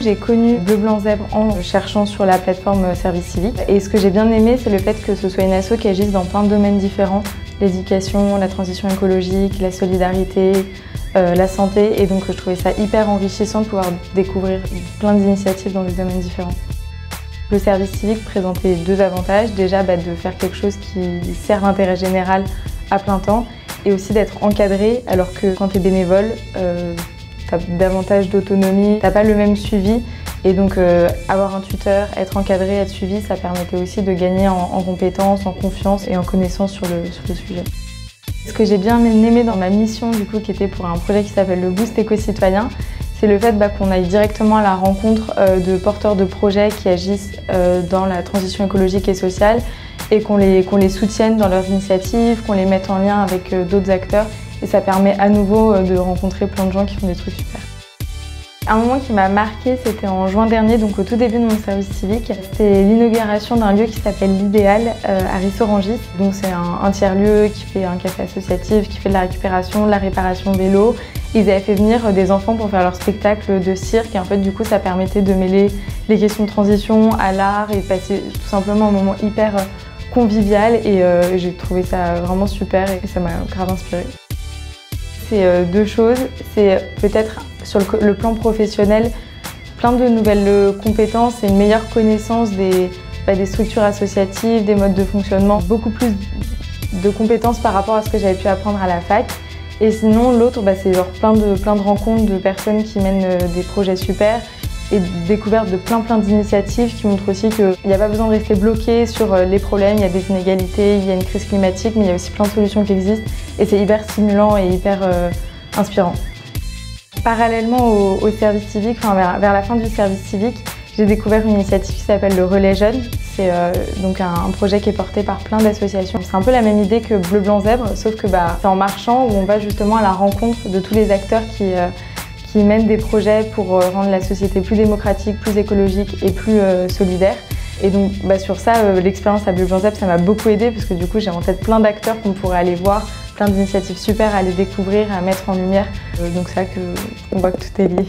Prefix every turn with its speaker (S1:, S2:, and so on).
S1: J'ai connu Bleu Blanc Zèbre en cherchant sur la plateforme Service Civique. Et ce que j'ai bien aimé, c'est le fait que ce soit une asso qui agisse dans plein de domaines différents. L'éducation, la transition écologique, la solidarité, la santé. Et donc je trouvais ça hyper enrichissant de pouvoir découvrir plein d'initiatives dans des domaines différents. Le service civique présentait deux avantages. Déjà de faire quelque chose qui sert l'intérêt général à plein temps et aussi d'être encadré, alors que quand tu es bénévole, tu as davantage d'autonomie, tu n'as pas le même suivi. Et donc avoir un tuteur, être encadré, être suivi, ça permettait aussi de gagner en compétences, en confiance et en connaissance sur le sujet. Ce que j'ai bien aimé dans ma mission qui était pour un projet qui s'appelle le Boost Éco-Citoyen, c'est le fait qu'on aille directement à la rencontre de porteurs de projets qui agissent dans la transition écologique et sociale et qu'on les soutienne dans leurs initiatives, qu'on les mette en lien avec d'autres acteurs. Et ça permet à nouveau de rencontrer plein de gens qui font des trucs super. Un moment qui m'a marqué, c'était en juin dernier, donc au tout début de mon service civique. C'était l'inauguration d'un lieu qui s'appelle l'Idéal à Rissorangis. Donc c'est un tiers-lieu qui fait un café associatif, qui fait de la récupération, de la réparation vélo. Ils avaient fait venir des enfants pour faire leur spectacle de cirque et en fait du coup ça permettait de mêler les questions de transition à l'art et passer tout simplement un moment hyper convivial et j'ai trouvé ça vraiment super et ça m'a grave inspirée. C'est deux choses, c'est peut-être sur le plan professionnel, plein de nouvelles compétences et une meilleure connaissance des structures associatives, des modes de fonctionnement, beaucoup plus de compétences par rapport à ce que j'avais pu apprendre à la fac. Et sinon l'autre, c'est genre plein de rencontres de personnes qui mènent des projets super et découverte de plein d'initiatives qui montrent aussi qu'il n'y a pas besoin de rester bloqué sur les problèmes, il y a des inégalités, il y a une crise climatique, mais il y a aussi plein de solutions qui existent et c'est hyper stimulant et hyper inspirant. Parallèlement au service civique, vers la fin du service civique, j'ai découvert une initiative qui s'appelle le Relais Jeunes. C'est donc un projet qui est porté par plein d'associations. C'est un peu la même idée que Bleu Blanc Zèbre, sauf que c'est en marchant où on va justement à la rencontre de tous les acteurs qui mènent des projets pour rendre la société plus démocratique, plus écologique et plus solidaire. Et donc sur ça, l'expérience à Bleu Blanc Zèbre, ça m'a beaucoup aidée parce que du coup j'ai en tête plein d'acteurs qu'on pourrait aller voir, plein d'initiatives super à aller découvrir, à mettre en lumière. Donc c'est là qu'on voit que tout est lié.